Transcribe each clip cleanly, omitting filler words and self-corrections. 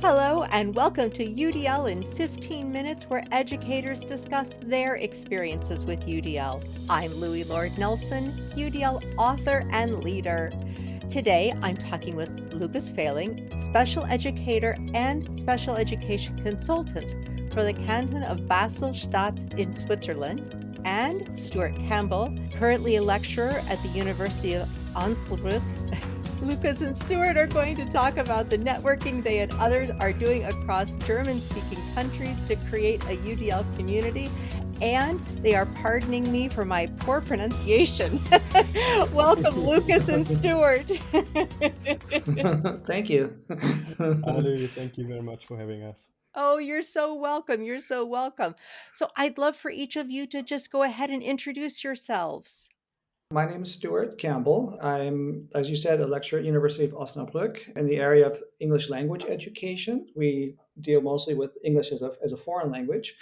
Hello, and welcome to UDL in 15 minutes, where educators discuss their experiences with UDL. I'm Louie Lord Nelson, UDL author and leader. Today, I'm talking with Lukas Fehling, special educator and special education consultant for the canton of Basel-Stadt in Switzerland, and Stewart Campbell, currently a lecturer at the University of Osnabrück. Lukas and Stewart are going to talk about the networking they and others are doing across German-speaking countries to create a UDL community, and they are pardoning me for my poor pronunciation. Welcome, Lukas and Stewart. Thank you. Ali, thank you very much for having us. Oh, you're so welcome. You're so welcome. So I'd love for each of you to just go ahead and introduce yourselves. My name is Stewart Campbell. I'm, as you said, a lecturer at University of Osnabrück in the area of English language education. We deal mostly with English as a foreign language.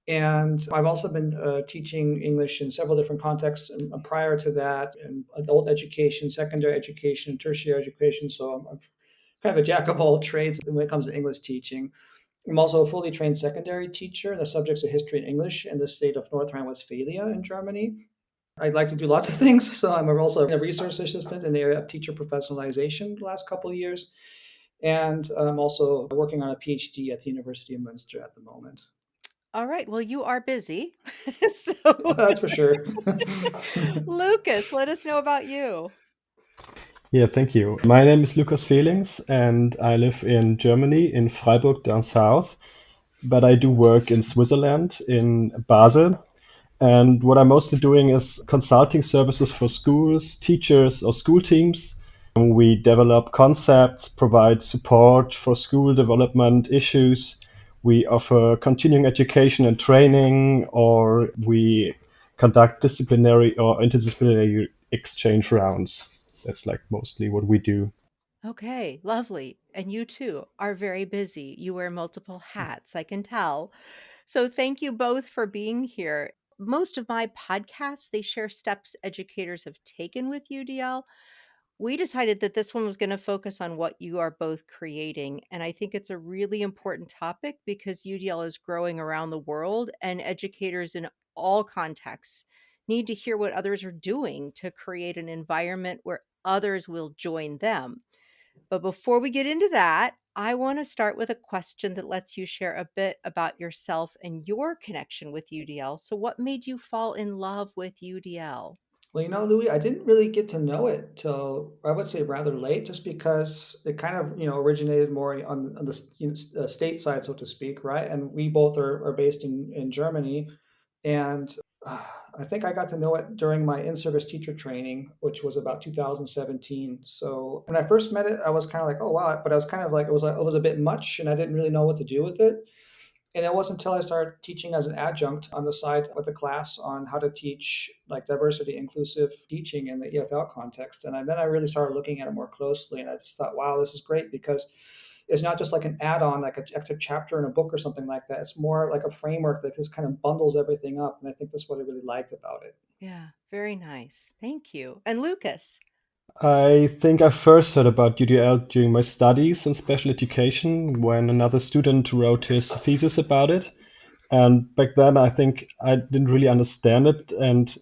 And I've also been teaching English in several different contexts prior to that, in adult education, secondary education, tertiary education. So I'm kind of a jack of all trades when it comes to English teaching. I'm also a fully trained secondary teacher. The subjects of history and English in the state of North Rhine-Westphalia in Germany. I'd like to do lots of things, so I'm also a research assistant in the area of teacher professionalization the last couple of years, and I'm also working on a PhD at the University of Münster at the moment. All right. Well, you are busy. So, That's for sure. Lukas, let us know about you. Yeah, thank you. My name is Lukas Fehlings, and I live in Germany, in Freiburg down south. But I do work in Switzerland, in Basel. And what I'm mostly doing is consulting services for schools, teachers, or school teams. We develop concepts, provide support for school development issues. We offer continuing education and training, or we conduct disciplinary or interdisciplinary exchange rounds. That's like mostly what we do. Okay, lovely. And you too are very busy. You wear multiple hats, I can tell. So thank you both for being here. Most of my podcasts, they share steps educators have taken with UDL. We decided that this one was going to focus on what you are both creating. And I think it's a really important topic because UDL is growing around the world, and educators in all contexts need to hear what others are doing to create an environment where others will join them. But before we get into that, I want to start with a question that lets you share a bit about yourself and your connection with UDL. So, what made you fall in love with UDL? Well, Louis, I didn't really get to know it till I would say rather late, just because it kind of originated more on the state side, so to speak, right? And we both are based in Germany, and I think I got to know it during my in-service teacher training, which was about 2017. So when I first met it, I was kind of like, oh wow, but I was kind of like it was a bit much, and I didn't really know what to do with it. And it wasn't until I started teaching as an adjunct on the side with a class on how to teach like diversity inclusive teaching in the EFL context. And then I really started looking at it more closely. And I just thought, wow, this is great because it's not just like an add-on, like an extra chapter in a book or something like that. It's more like a framework that just kind of bundles everything up. And I think that's what I really liked about it. Yeah, very nice. Thank you. And Lukas. I think I first heard about UDL during my studies in special education when another student wrote his thesis about it. And back then, I think I didn't really understand it and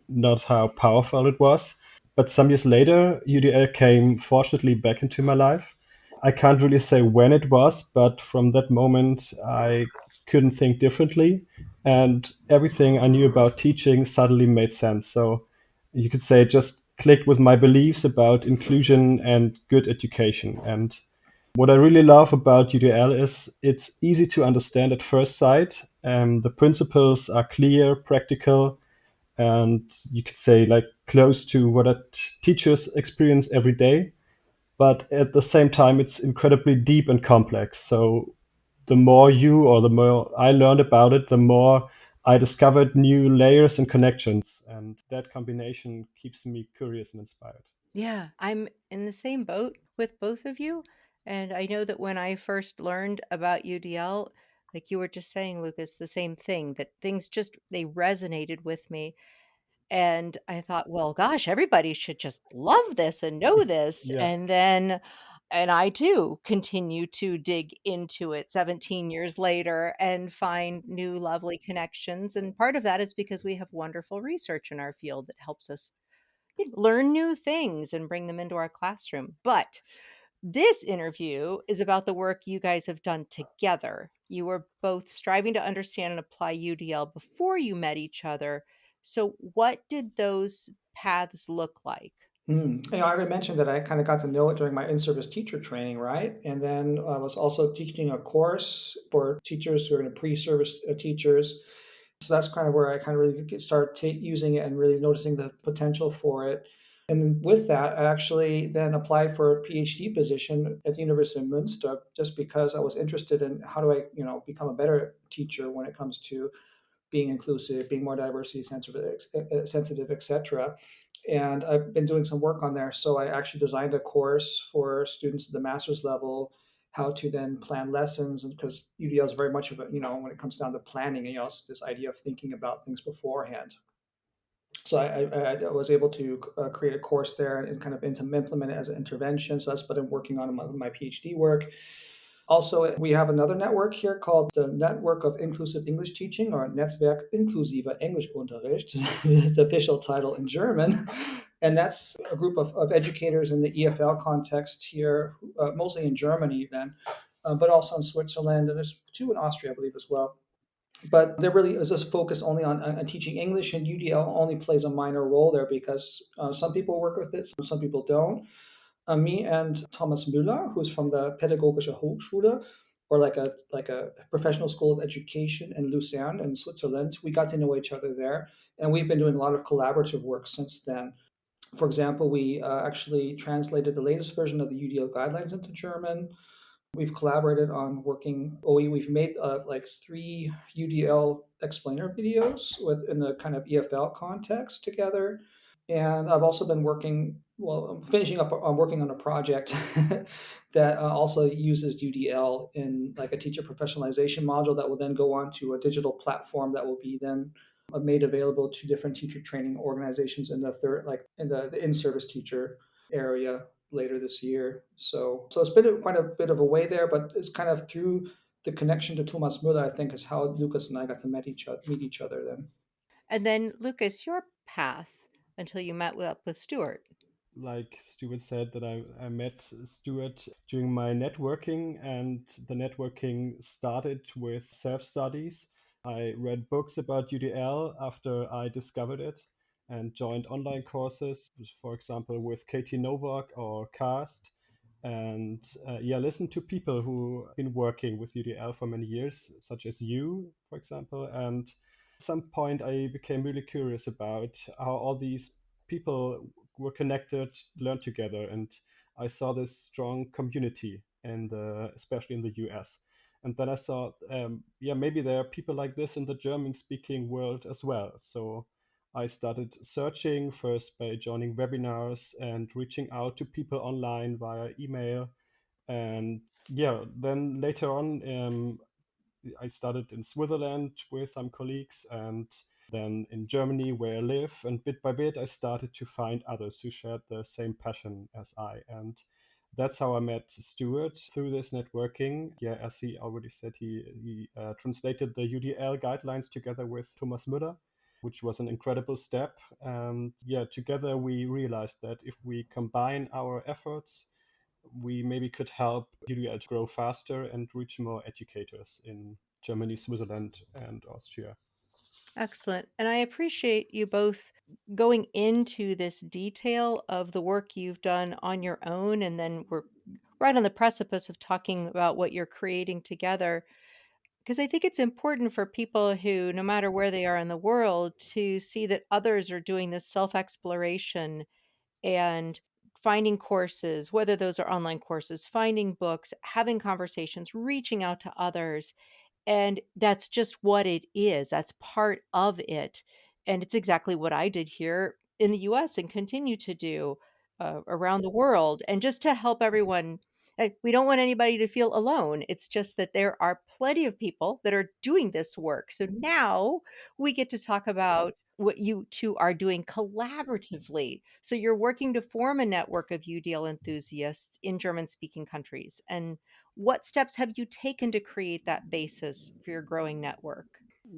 not how powerful it was. But some years later, UDL came fortunately back into my life. I can't really say when it was, but from that moment, I couldn't think differently. And everything I knew about teaching suddenly made sense. So you could say it just clicked with my beliefs about inclusion and good education. And what I really love about UDL is it's easy to understand at first sight. The principles are clear, practical, and you could say like close to what teachers experience every day. But at the same time, it's incredibly deep and complex. So the more you or the more I learned about it, the more I discovered new layers and connections. And that combination keeps me curious and inspired. Yeah, I'm in the same boat with both of you. And I know that when I first learned about UDL, like you were just saying, Lukas, the same thing, that things just they resonated with me. And I thought, well, gosh, everybody should just love this and know this. Yeah. And then And I too continue to dig into it 17 years later and find new lovely connections. And part of that is because we have wonderful research in our field that helps us learn new things and bring them into our classroom. But this interview is about the work you guys have done together. You were both striving to understand and apply UDL before you met each other. So, what did those paths look like? I already mentioned that I kind of got to know it during my in-service teacher training, right? And then I was also teaching a course for teachers who are in pre-service teachers. So that's kind of where I kind of really start using it and really noticing the potential for it. And then with that, I actually then applied for a PhD position at the University of Münster just because I was interested in how do I, become a better teacher when it comes to being inclusive, being more diversity sensitive, etc. And I've been doing some work on there. So I actually designed a course for students at the master's level, how to then plan lessons. And because UDL is very much of a, when it comes down to planning, it's this idea of thinking about things beforehand. So I was able to create a course there and kind of implement it as an intervention. So that's what I'm working on in my PhD work. Also, we have another network here called the Network of Inclusive English Teaching, or Netzwerk inklusiver Englischunterricht. It's the official title in German. And that's a group of educators in the EFL context here, mostly in Germany then, but also in Switzerland. And there's two in Austria, I believe, as well. But there really is this focus only on teaching English, and UDL only plays a minor role there because some people work with it, some people don't. Me and Thomas Müller, who's from the Pädagogische Hochschule, or like a professional school of education in Lucerne in Switzerland, we got to know each other there, and we've been doing a lot of collaborative work since then. For example, we actually translated the latest version of the UDL guidelines into German. We've collaborated on working. We've made like 3 UDL explainer videos within the kind of EFL context together. And I've also been working. Well, I'm finishing up. I'm working on a project that also uses UDL in like a teacher professionalization module that will then go on to a digital platform that will be then made available to different teacher training organizations in the third, like in the in-service teacher area later this year. So it's been quite a bit of a way there, but it's kind of through the connection to Thomas Müller, I think, is how Lukas and I got to meet each other then. And then, Lucas, your path until you met up with Stewart. Like Stewart said, that I met Stewart during my networking, and the networking started with self-studies. I read books about UDL after I discovered it and joined online courses, for example, with Katie Novak or Cast. And listen to people who have been working with UDL for many years, such as you, for example. And at some point, I became really curious about how all these people were connected, learned together, and I saw this strong community, and especially in the US. And then I saw, maybe there are people like this in the German-speaking world as well. So I started searching first by joining webinars and reaching out to people online via email. And then later on, I started in Switzerland with some colleagues, and then in Germany where I live. And bit by bit, I started to find others who shared the same passion as I. And that's how I met Stewart through this networking. Yeah, as he already said, he translated the UDL guidelines together with Thomas Müller, which was an incredible step. And together we realized that if we combine our efforts, we maybe could help UDL to grow faster and reach more educators in Germany, Switzerland, and Austria. Excellent. And I appreciate you both going into this detail of the work you've done on your own. And then we're right on the precipice of talking about what you're creating together. Because I think it's important for people who, no matter where they are in the world, to see that others are doing this self exploration and finding courses, whether those are online courses, finding books, having conversations, reaching out to others. And that's just what it is. That's part of it. And it's exactly what I did here in the US and continue to do around the world. And just to help everyone, we don't want anybody to feel alone. It's just that there are plenty of people that are doing this work. So now we get to talk about what you two are doing collaboratively. So you're working to form a network of UDL enthusiasts in German speaking countries. And what steps have you taken to create that basis for your growing network?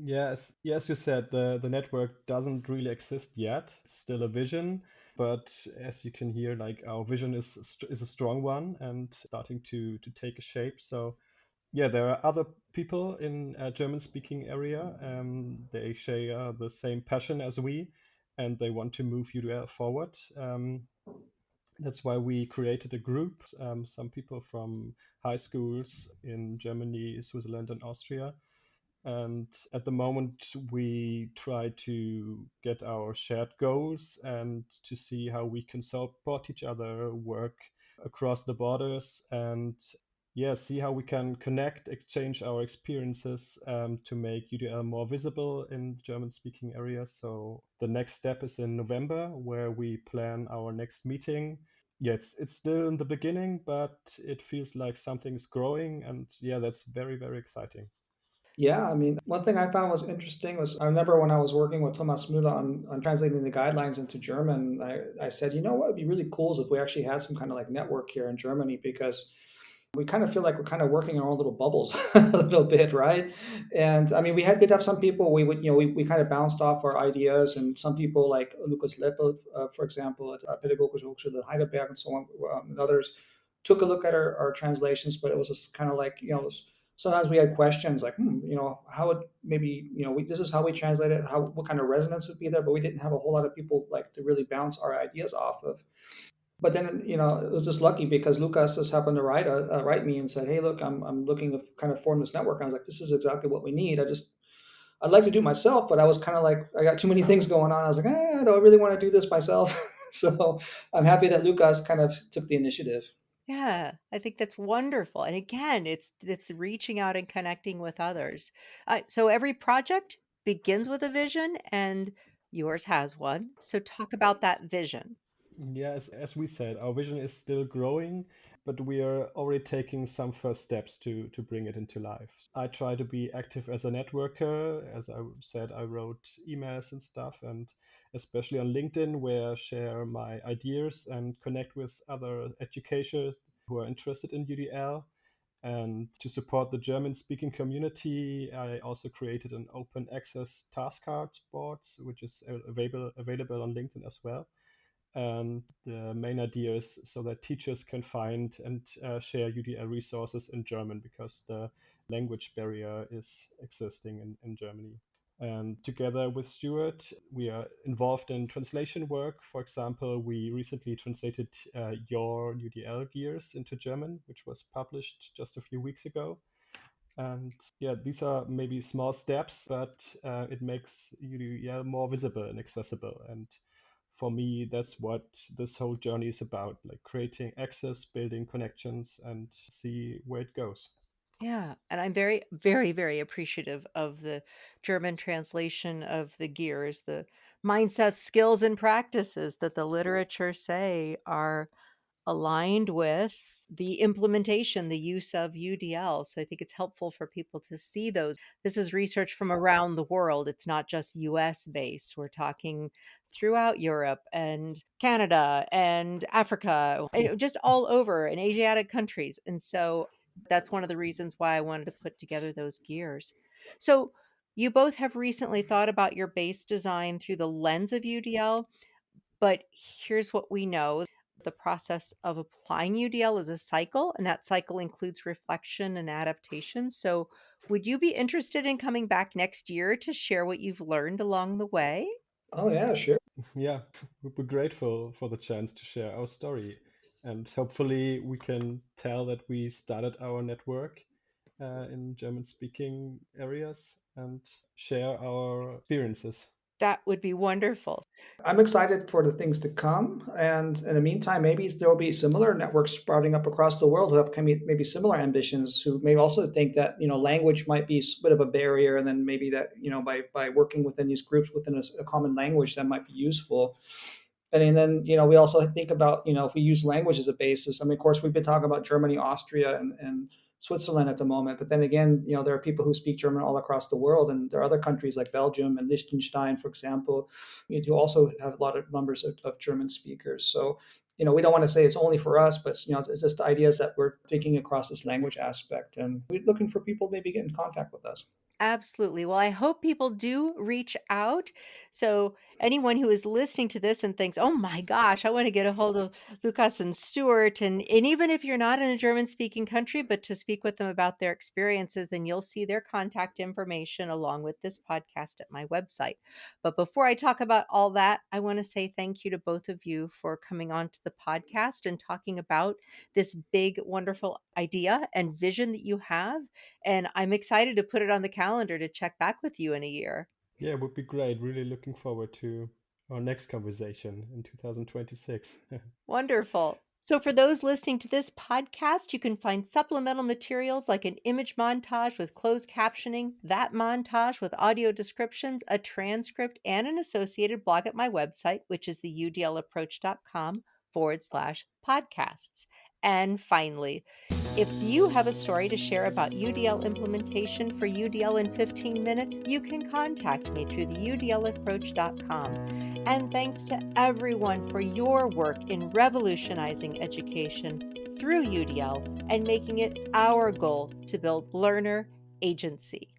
Yes, you said, the network doesn't really exist yet. It's still a vision, but as you can hear, like our vision is a strong one and starting to take a shape. So yeah, there are other people in a German-speaking area. They share the same passion as we, and they want to move UDL forward. That's why we created a group. Some people from high schools in Germany, Switzerland, and Austria. And at the moment, we try to get our shared goals and to see how we can support each other, work across the borders, and yeah, see how we can connect, exchange our experiences to make UDL more visible in German speaking areas. So the next step is in November, where we plan our next meeting. Yeah, it's still in the beginning, but it feels like something's growing, and yeah, that's very, very exciting. Yeah, I mean, one thing I found was interesting was I remember when I was working with Thomas Müller on translating the guidelines into German, I said, you know what would be really cool is if we actually had some kind of like network here in Germany because we kind of feel like we're kind of working in our own little bubbles a little bit, right? And I mean, did have some people we would, we kind of bounced off our ideas, and some people like Lukas Leppel, for example, at Pädagogische Hochschule Heidelberg and so on, and others took a look at our translations, but it was just kind of like, sometimes we had questions like, how would maybe, this is how we translate it, what kind of resonance would be there, but we didn't have a whole lot of people like to really bounce our ideas off of. But then, it was just lucky because Lucas just happened to write me and said, "Hey, look, I'm looking to kind of form this network." And I was like, "This is exactly what we need." I'd like to do it myself, but I was kind of like, I got too many things going on. I was like, do I really want to do this myself? So I'm happy that Lucas kind of took the initiative. Yeah, I think that's wonderful. And again, it's reaching out and connecting with others. So every project begins with a vision, and yours has one. So talk about that vision. Yes, as we said, our vision is still growing, but we are already taking some first steps to bring it into life. I try to be active as a networker. As I said, I wrote emails and stuff, and especially on LinkedIn, where I share my ideas and connect with other educators who are interested in UDL. And to support the German speaking community, I also created an open access task card board, which is available on LinkedIn as well. And the main idea is so that teachers can find and share UDL resources in German because the language barrier is existing in Germany. And together with Stewart, we are involved in translation work. For example, we recently translated Your UDL Gears into German, which was published just a few weeks ago. And yeah, these are maybe small steps, but it makes UDL more visible and accessible. And for me, that's what this whole journey is about, like creating access, building connections, and see where it goes. Yeah, and I'm very, very, very appreciative of the German translation of the gears, the mindsets, skills, and practices that the literature say are aligned with the implementation, the use of UDL. So I think it's helpful for people to see those. This is research from around the world. It's not just US based. We're talking throughout Europe and Canada and Africa, and just all over in Asiatic countries. And so that's one of the reasons why I wanted to put together those gears. So you both have recently thought about your base design through the lens of UDL, but here's what we know: the process of applying UDL is a cycle, and that cycle includes reflection and adaptation. So, would you be interested in coming back next year to share what you've learned along the way? Oh yeah, sure. Yeah, we'd be grateful for the chance to share our story. And hopefully, we can tell that we started our network in German speaking areas and share our experiences. That would be wonderful. I'm excited for the things to come, and in the meantime, maybe there will be similar networks sprouting up across the world who have maybe similar ambitions, who may also think that language might be a bit of a barrier, and then maybe that by working within these groups within a common language that might be useful. And then we also think about if we use language as a basis. I mean, of course, we've been talking about Germany, Austria, and Switzerland at the moment. But then again, there are people who speak German all across the world, and there are other countries like Belgium and Liechtenstein, for example, who also have a lot of numbers of German speakers. So, we don't want to say it's only for us, but it's just the ideas that we're thinking across this language aspect, and we're looking for people to maybe get in contact with us. Absolutely. Well, I hope people do reach out. So, anyone who is listening to this and thinks, oh my gosh, I want to get a hold of Lukas and Stewart. And even if you're not in a German speaking country, but to speak with them about their experiences, then you'll see their contact information along with this podcast at my website. But before I talk about all that, I want to say thank you to both of you for coming on to the podcast and talking about this big, wonderful idea and vision that you have. And I'm excited to put it on the calendar to check back with you in a year. Yeah, it would be great. Really looking forward to our next conversation in 2026. Wonderful. So, for those listening to this podcast, you can find supplemental materials like an image montage with closed captioning, that montage with audio descriptions, a transcript, and an associated blog at my website, which is the udlapproach.com/podcasts. And finally, if you have a story to share about UDL implementation for UDL in 15 minutes, you can contact me through the udlapproach.com. And thanks to everyone for your work in revolutionizing education through UDL and making it our goal to build learner agency.